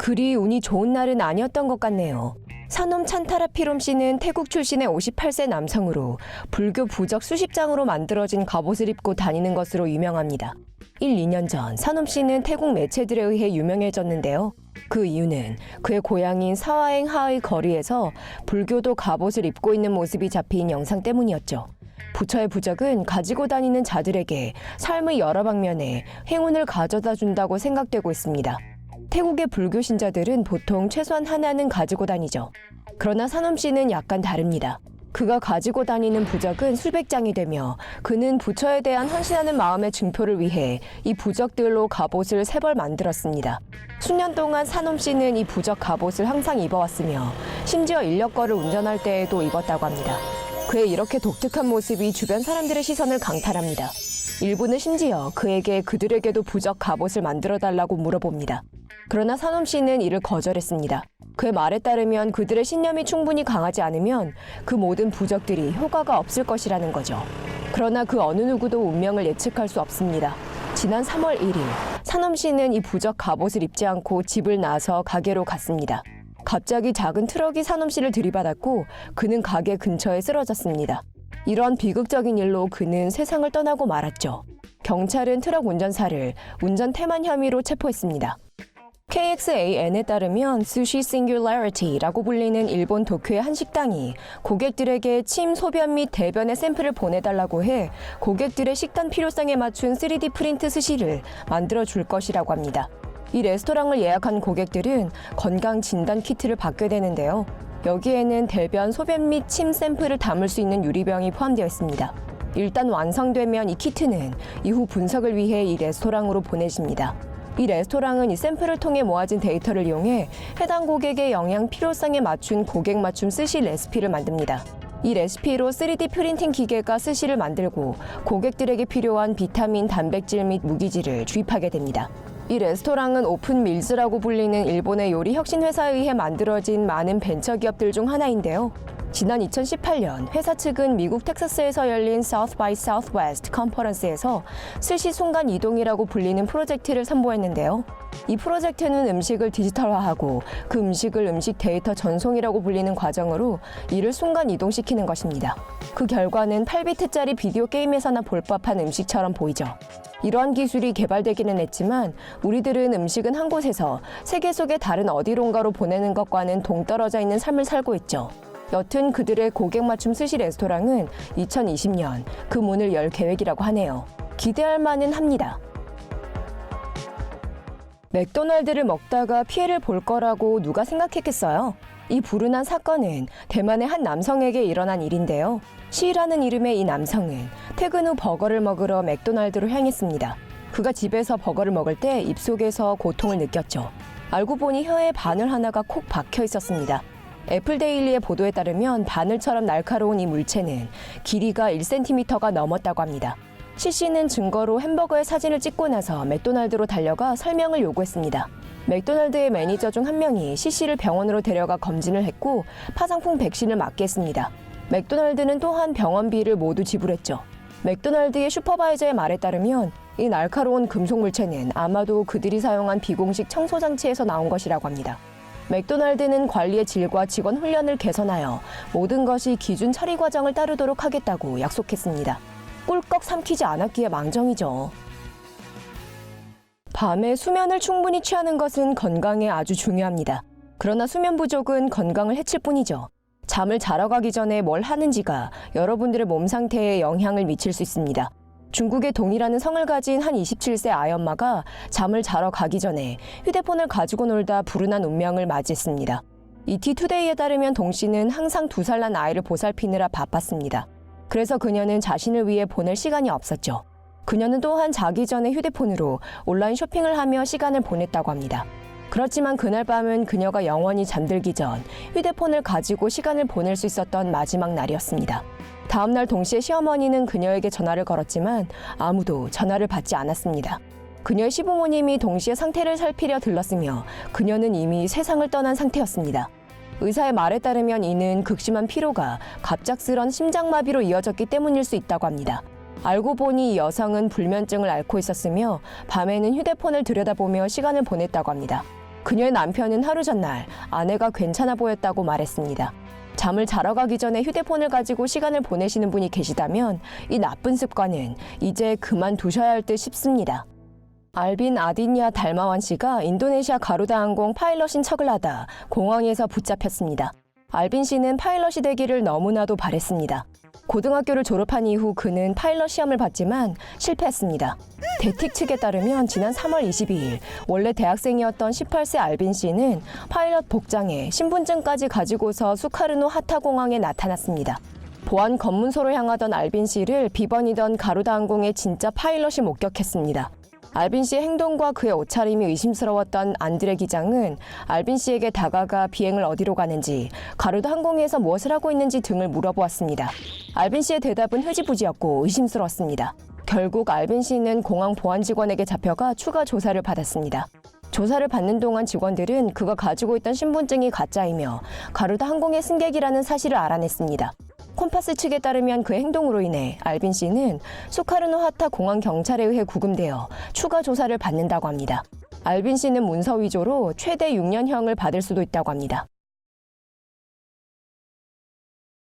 그리 운이 좋은 날은 아니었던 것 같네요. 사놈 찬타라피롬 씨는 태국 출신의 58세 남성으로 불교 부적 수십 장으로 만들어진 갑옷을 입고 다니는 것으로 유명합니다. 1, 2년 전 사놈 씨는 태국 매체들에 의해 유명해졌는데요. 그 이유는 그의 고향인 사와행 하의 거리에서 불교도 갑옷을 입고 있는 모습이 잡힌 영상 때문이었죠. 부처의 부적은 가지고 다니는 자들에게 삶의 여러 방면에 행운을 가져다 준다고 생각되고 있습니다. 태국의 불교 신자들은 보통 최소한 하나는 가지고 다니죠. 그러나 사놈 씨는 약간 다릅니다. 그가 가지고 다니는 부적은 수백 장이 되며 그는 부처에 대한 헌신하는 마음의 증표를 위해 이 부적들로 갑옷을 3벌 만들었습니다. 수년 동안 사놈 씨는 이 부적 갑옷을 항상 입어왔으며 심지어 인력거를 운전할 때에도 입었다고 합니다. 그의 이렇게 독특한 모습이 주변 사람들의 시선을 강탈합니다. 일부는 심지어 그에게 그들에게도 부적 갑옷을 만들어달라고 물어봅니다. 그러나 사놈 씨는 이를 거절했습니다. 그의 말에 따르면 그들의 신념이 충분히 강하지 않으면 그 모든 부적들이 효과가 없을 것이라는 거죠. 그러나 그 어느 누구도 운명을 예측할 수 없습니다. 지난 3월 1일, 사놈 씨는 이 부적 갑옷을 입지 않고 집을 나서 가게로 갔습니다. 갑자기 작은 트럭이 사놈 씨를 들이받았고 그는 가게 근처에 쓰러졌습니다. 이런 비극적인 일로 그는 세상을 떠나고 말았죠. 경찰은 트럭 운전사를 운전 태만 혐의로 체포했습니다. KXAN에 따르면 스시 싱귤러리티라고 불리는 일본 도쿄의 한 식당이 고객들에게 침, 소변 및 대변의 샘플을 보내달라고 해 고객들의 식단 필요성에 맞춘 3D 프린트 스시를 만들어 줄 것이라고 합니다. 이 레스토랑을 예약한 고객들은 건강 진단 키트를 받게 되는데요. 여기에는 대변, 소변 및 침 샘플을 담을 수 있는 유리병이 포함되어 있습니다. 일단 완성되면 이 키트는 이후 분석을 위해 이 레스토랑으로 보내집니다. 이 레스토랑은 이 샘플을 통해 모아진 데이터를 이용해 해당 고객의 영양 필요성에 맞춘 고객 맞춤 스시 레시피를 만듭니다. 이 레시피로 3D 프린팅 기계가 스시를 만들고 고객들에게 필요한 비타민, 단백질 및 무기질을 주입하게 됩니다. 이 레스토랑은 오픈 밀즈라고 불리는 일본의 요리 혁신 회사에 의해 만들어진 많은 벤처 기업들 중 하나인데요. 지난 2018년 회사 측은 미국 텍사스에서 열린 South by Southwest 컨퍼런스에서 스시 순간 이동이라고 불리는 프로젝트를 선보였는데요. 이 프로젝트는 음식을 디지털화하고 그 음식을 음식 데이터 전송이라고 불리는 과정으로 이를 순간 이동시키는 것입니다. 그 결과는 8비트짜리 비디오 게임에서나 볼 법한 음식처럼 보이죠. 이러한 기술이 개발되기는 했지만 우리들은 음식은 한 곳에서 세계 속의 다른 어디론가로 보내는 것과는 동떨어져 있는 삶을 살고 있죠. 여튼 그들의 고객 맞춤 스시 레스토랑은 2020년 그 문을 열 계획이라고 하네요. 기대할 만은 합니다. 맥도날드를 먹다가 피해를 볼 거라고 누가 생각했겠어요? 이 불운한 사건은 대만의 한 남성에게 일어난 일인데요. 시라는 이름의 이 남성은 퇴근 후 버거를 먹으러 맥도날드로 향했습니다. 그가 집에서 버거를 먹을 때 입속에서 고통을 느꼈죠. 알고 보니 혀에 바늘 하나가 콕 박혀 있었습니다. 애플데일리의 보도에 따르면 바늘처럼 날카로운 이 물체는 길이가 1cm가 넘었다고 합니다. CC는 증거로 햄버거의 사진을 찍고 나서 맥도날드로 달려가 설명을 요구했습니다. 맥도날드의 매니저 중 한 명이 CC를 병원으로 데려가 검진을 했고 파상풍 백신을 맞게 했습니다. 맥도날드는 또한 병원비를 모두 지불했죠. 맥도날드의 슈퍼바이저의 말에 따르면 이 날카로운 금속 물체는 아마도 그들이 사용한 비공식 청소장치에서 나온 것이라고 합니다. 맥도날드는 관리의 질과 직원 훈련을 개선하여 모든 것이 기준 처리 과정을 따르도록 하겠다고 약속했습니다. 꿀꺽 삼키지 않았기에 망정이죠. 밤에 수면을 충분히 취하는 것은 건강에 아주 중요합니다. 그러나 수면 부족은 건강을 해칠 뿐이죠. 잠을 자러 가기 전에 뭘 하는지가 여러분들의 몸 상태에 영향을 미칠 수 있습니다. 중국의 동이라는 성을 가진 한 27세 아이엄마가 잠을 자러 가기 전에 휴대폰을 가지고 놀다 불운한 운명을 맞이했습니다. ETtoDay에 따르면 동 씨는 항상 2살 난 아이를 보살피느라 바빴습니다. 그래서 그녀는 자신을 위해 보낼 시간이 없었죠. 그녀는 또한 자기 전에 휴대폰으로 온라인 쇼핑을 하며 시간을 보냈다고 합니다. 그렇지만 그날 밤은 그녀가 영원히 잠들기 전 휴대폰을 가지고 시간을 보낼 수 있었던 마지막 날이었습니다. 다음날 동 씨의 시어머니는 그녀에게 전화를 걸었지만 아무도 전화를 받지 않았습니다. 그녀의 시부모님이 동 씨의 상태를 살피려 들렀으며 그녀는 이미 세상을 떠난 상태였습니다. 의사의 말에 따르면 이는 극심한 피로가 갑작스런 심장마비로 이어졌기 때문일 수 있다고 합니다. 알고 보니 이 여성은 불면증을 앓고 있었으며 밤에는 휴대폰을 들여다보며 시간을 보냈다고 합니다. 그녀의 남편은 하루 전날 아내가 괜찮아 보였다고 말했습니다. 잠을 자러 가기 전에 휴대폰을 가지고 시간을 보내시는 분이 계시다면 이 나쁜 습관은 이제 그만두셔야 할 듯 싶습니다. 알빈 아디냐 달마완 씨가 인도네시아 가루다 항공 파일럿인 척을 하다 공항에서 붙잡혔습니다. 알빈 씨는 파일럿이 되기를 너무나도 바랬습니다. 고등학교를 졸업한 이후 그는 파일럿 시험을 봤지만 실패했습니다. 대틱 측에 따르면 지난 3월 22일 원래 대학생이었던 18세 알빈 씨는 파일럿 복장에 신분증까지 가지고서 수카르노 하타 공항에 나타났습니다. 보안 검문소로 향하던 알빈 씨를 비번이던 가루다 항공의 진짜 파일럿이 목격했습니다. 알빈 씨의 행동과 그의 옷차림이 의심스러웠던 안드레 기장은 알빈 씨에게 다가가 비행을 어디로 가는지, 가루다 항공에서 무엇을 하고 있는지 등을 물어보았습니다. 알빈 씨의 대답은 흐지부지였고 의심스러웠습니다. 결국 알빈 씨는 공항 보안 직원에게 잡혀가 추가 조사를 받았습니다. 조사를 받는 동안 직원들은 그가 가지고 있던 신분증이 가짜이며 가루다 항공의 승객이라는 사실을 알아냈습니다. 콤파스 측에 따르면 그의 행동으로 인해 알빈 씨는 수카르노 하타 공항 경찰에 의해 구금되어 추가 조사를 받는다고 합니다. 알빈 씨는 문서 위조로 최대 6년형을 받을 수도 있다고 합니다.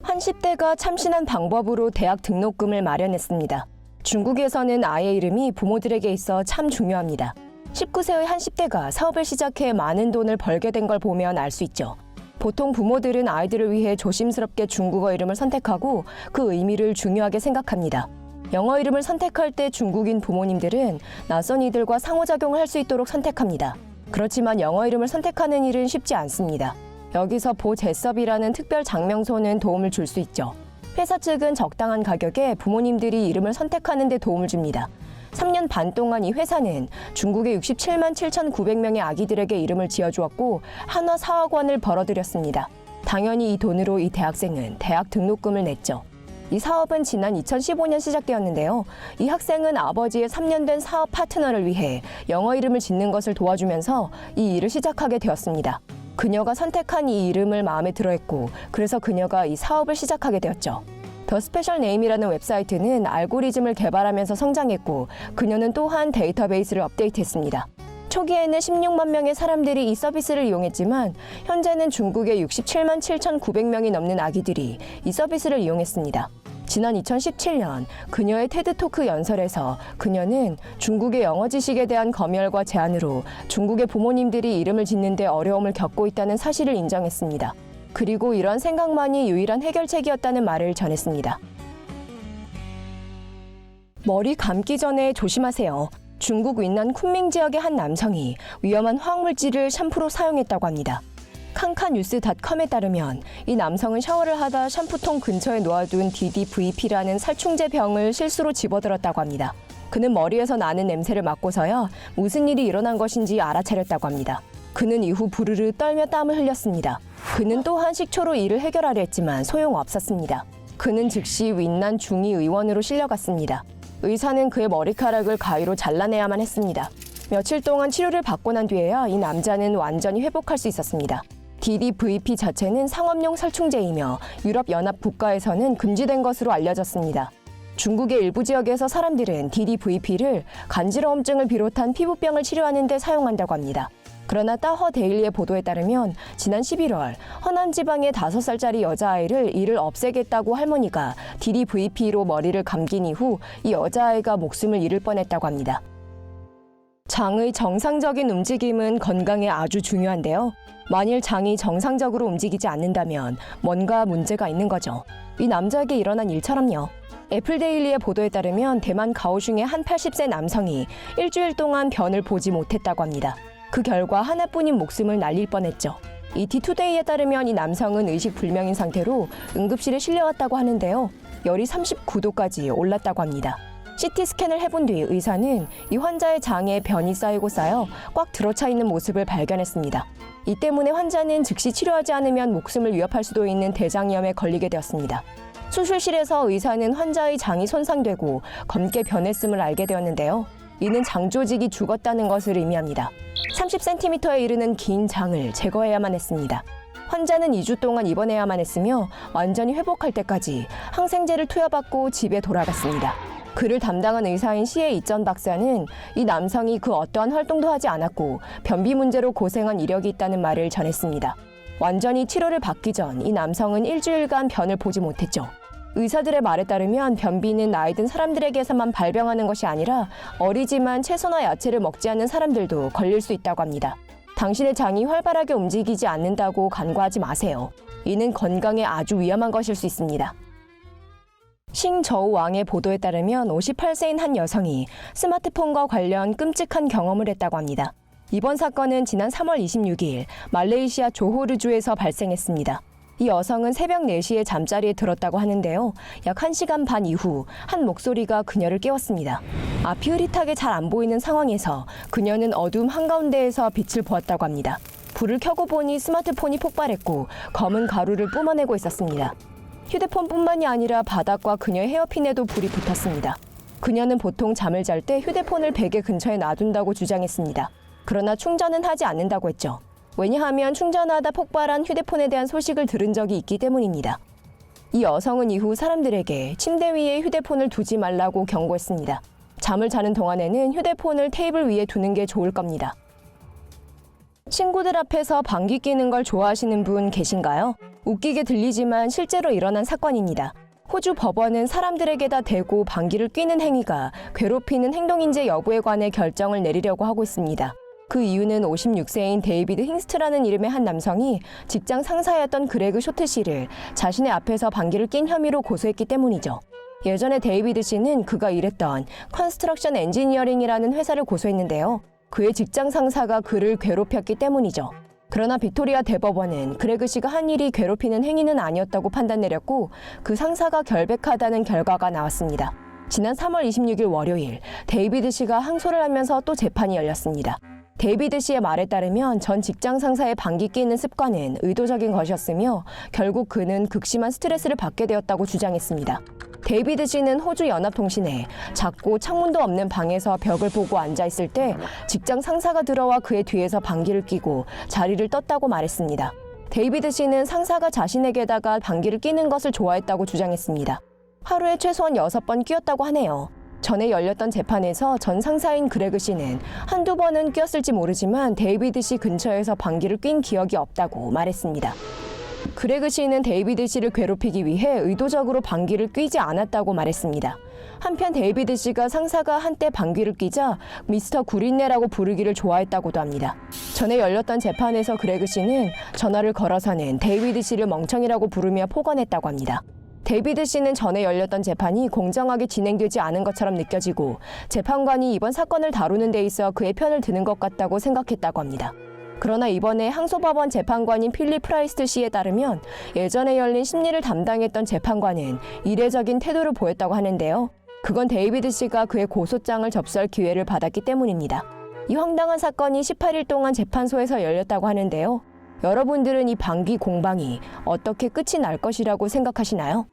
한 10대가 참신한 방법으로 대학 등록금을 마련했습니다. 중국에서는 아이의 이름이 부모들에게 있어 참 중요합니다. 19세의 한 10대가 사업을 시작해 많은 돈을 벌게 된 걸 보면 알 수 있죠. 보통 부모들은 아이들을 위해 조심스럽게 중국어 이름을 선택하고 그 의미를 중요하게 생각합니다. 영어 이름을 선택할 때 중국인 부모님들은 낯선 이들과 상호작용을 할 수 있도록 선택합니다. 그렇지만 영어 이름을 선택하는 일은 쉽지 않습니다. 여기서 보제섭이라는 특별 장명소는 도움을 줄 수 있죠. 회사 측은 적당한 가격에 부모님들이 이름을 선택하는 데 도움을 줍니다. 3년 반 동안 이 회사는 중국의 67만 7,900명의 아기들에게 이름을 지어주었고 한화 4억 원을 벌어들였습니다. 당연히 이 돈으로 이 대학생은 대학 등록금을 냈죠. 이 사업은 지난 2015년 시작되었는데요. 이 학생은 아버지의 3년 된 사업 파트너를 위해 영어 이름을 짓는 것을 도와주면서 이 일을 시작하게 되었습니다. 그녀가 선택한 이 이름을 마음에 들어했고 그래서 그녀가 이 사업을 시작하게 되었죠. 더 스페셜 네임이라는 웹사이트는 알고리즘을 개발하면서 성장했고 그녀는 또한 데이터베이스를 업데이트했습니다. 초기에는 16만 명의 사람들이 이 서비스를 이용했지만 현재는 중국의 67만 7,900명이 넘는 아기들이 이 서비스를 이용했습니다. 지난 2017년 그녀의 테드토크 연설에서 그녀는 중국의 영어 지식에 대한 검열과 제한으로 중국의 부모님들이 이름을 짓는 데 어려움을 겪고 있다는 사실을 인정했습니다. 그리고 이런 생각만이 유일한 해결책이었다는 말을 전했습니다. 머리 감기 전에 조심하세요. 중국 윈난 쿤밍 지역의 한 남성이 위험한 화학물질을 샴푸로 사용했다고 합니다. 칸칸뉴스닷컴에 따르면 이 남성은 샤워를 하다 샴푸통 근처에 놓아둔 DDVP라는 살충제 병을 실수로 집어들었다고 합니다. 그는 머리에서 나는 냄새를 맡고서야 무슨 일이 일어난 것인지 알아차렸다고 합니다. 그는 이후 부르르 떨며 땀을 흘렸습니다. 그는 또한 식초로 이를 해결하려 했지만 소용없었습니다. 그는 즉시 윈난 중위 의원으로 실려갔습니다. 의사는 그의 머리카락을 가위로 잘라내야만 했습니다. 며칠 동안 치료를 받고 난 뒤에야 이 남자는 완전히 회복할 수 있었습니다. DDVP 자체는 상업용 살충제이며 유럽연합 국가에서는 금지된 것으로 알려졌습니다. 중국의 일부 지역에서 사람들은 DDVP를 간지러움증을 비롯한 피부병을 치료하는 데 사용한다고 합니다. 그러나 따허 데일리의 보도에 따르면 지난 11월 허난 지방의 5살짜리 여자아이를 이를 없애겠다고 할머니가 DDVP로 머리를 감긴 이후 이 여자아이가 목숨을 잃을 뻔했다고 합니다. 장의 정상적인 움직임은 건강에 아주 중요한데요. 만일 장이 정상적으로 움직이지 않는다면 뭔가 문제가 있는 거죠. 이 남자에게 일어난 일처럼요. 애플데일리의 보도에 따르면 대만 가오슝의 한 80세 남성이 일주일 동안 변을 보지 못했다고 합니다. 그 결과 하나뿐인 목숨을 날릴 뻔했죠. ETtoDay에 따르면 이 남성은 의식불명인 상태로 응급실에 실려왔다고 하는데요. 열이 39도까지 올랐다고 합니다. CT 스캔을 해본 뒤 의사는 이 환자의 장에 변이 쌓이고 쌓여 꽉 들어차 있는 모습을 발견했습니다. 이 때문에 환자는 즉시 치료하지 않으면 목숨을 위협할 수도 있는 대장염에 걸리게 되었습니다. 수술실에서 의사는 환자의 장이 손상되고 검게 변했음을 알게 되었는데요. 이는 장 조직이 죽었다는 것을 의미합니다. 30cm에 이르는 긴 장을 제거해야만 했습니다. 환자는 2주 동안 입원해야만 했으며 완전히 회복할 때까지 항생제를 투여받고 집에 돌아갔습니다. 그를 담당한 의사인 시의 이전 박사는 이 남성이 그 어떠한 활동도 하지 않았고 변비 문제로 고생한 이력이 있다는 말을 전했습니다. 완전히 치료를 받기 전 이 남성은 일주일간 변을 보지 못했죠. 의사들의 말에 따르면 변비는 나이 든 사람들에게서만 발병하는 것이 아니라 어리지만 채소나 야채를 먹지 않는 사람들도 걸릴 수 있다고 합니다. 당신의 장이 활발하게 움직이지 않는다고 간과하지 마세요. 이는 건강에 아주 위험한 것일 수 있습니다. 싱저우 왕의 보도에 따르면 58세인 한 여성이 스마트폰과 관련 끔찍한 경험을 했다고 합니다. 이번 사건은 지난 3월 26일 말레이시아 조호르주에서 발생했습니다. 이 여성은 새벽 4시에 잠자리에 들었다고 하는데요. 약 1시간 반 이후 한 목소리가 그녀를 깨웠습니다. 앞이 흐릿하게 잘 안 보이는 상황에서 그녀는 어두움 한가운데에서 빛을 보았다고 합니다. 불을 켜고 보니 스마트폰이 폭발했고 검은 가루를 뿜어내고 있었습니다. 휴대폰뿐만이 아니라 바닥과 그녀의 헤어핀에도 불이 붙었습니다. 그녀는 보통 잠을 잘 때 휴대폰을 베개 근처에 놔둔다고 주장했습니다. 그러나 충전은 하지 않는다고 했죠. 왜냐하면 충전하다 폭발한 휴대폰에 대한 소식을 들은 적이 있기 때문입니다. 이 여성은 이후 사람들에게 침대 위에 휴대폰을 두지 말라고 경고했습니다. 잠을 자는 동안에는 휴대폰을 테이블 위에 두는 게 좋을 겁니다. 친구들 앞에서 방귀 뀌는 걸 좋아하시는 분 계신가요? 웃기게 들리지만 실제로 일어난 사건입니다. 호주 법원은 사람들에게다 대고 방귀를 뀌는 행위가 괴롭히는 행동인지 여부에 관해 결정을 내리려고 하고 있습니다. 그 이유는 56세인 데이비드 힝스트라는 이름의 한 남성이 직장 상사였던 그레그 쇼트 씨를 자신의 앞에서 방귀를 낀 혐의로 고소했기 때문이죠. 예전에 데이비드 씨는 그가 일했던 컨스트럭션 엔지니어링이라는 회사를 고소했는데요. 그의 직장 상사가 그를 괴롭혔기 때문이죠. 그러나 빅토리아 대법원은 그레그 씨가 한 일이 괴롭히는 행위는 아니었다고 판단 내렸고 그 상사가 결백하다는 결과가 나왔습니다. 지난 3월 26일 월요일 데이비드 씨가 항소를 하면서 또 재판이 열렸습니다. 데이비드 씨의 말에 따르면 전 직장 상사의 방귀 뀌는 습관은 의도적인 것이었으며 결국 그는 극심한 스트레스를 받게 되었다고 주장했습니다. 데이비드 씨는 호주 연합통신에 작고 창문도 없는 방에서 벽을 보고 앉아있을 때 직장 상사가 들어와 그의 뒤에서 방귀를 뀌고 자리를 떴다고 말했습니다. 데이비드 씨는 상사가 자신에게다가 방귀를 뀌는 것을 좋아했다고 주장했습니다. 하루에 최소한 6번 뀌었다고 하네요. 전에 열렸던 재판에서 전 상사인 그레그 씨는 한두 번은 뀌었을지 모르지만 데이비드 씨 근처에서 방귀를 뀐 기억이 없다고 말했습니다. 그레그 씨는 데이비드 씨를 괴롭히기 위해 의도적으로 방귀를 뀌지 않았다고 말했습니다. 한편 데이비드 씨가 상사가 한때 방귀를 뀌자 미스터 구린내라고 부르기를 좋아했다고도 합니다. 전에 열렸던 재판에서 그레그 씨는 전화를 걸어서는 데이비드 씨를 멍청이라고 부르며 폭언했다고 합니다. 데이비드 씨는 전에 열렸던 재판이 공정하게 진행되지 않은 것처럼 느껴지고 재판관이 이번 사건을 다루는 데 있어 그의 편을 드는 것 같다고 생각했다고 합니다. 그러나 이번에 항소법원 재판관인 필립 프라이스트 씨에 따르면 예전에 열린 심리를 담당했던 재판관은 이례적인 태도를 보였다고 하는데요. 그건 데이비드 씨가 그의 고소장을 접수할 기회를 받았기 때문입니다. 이 황당한 사건이 18일 동안 재판소에서 열렸다고 하는데요. 여러분들은 이 방귀 공방이 어떻게 끝이 날 것이라고 생각하시나요?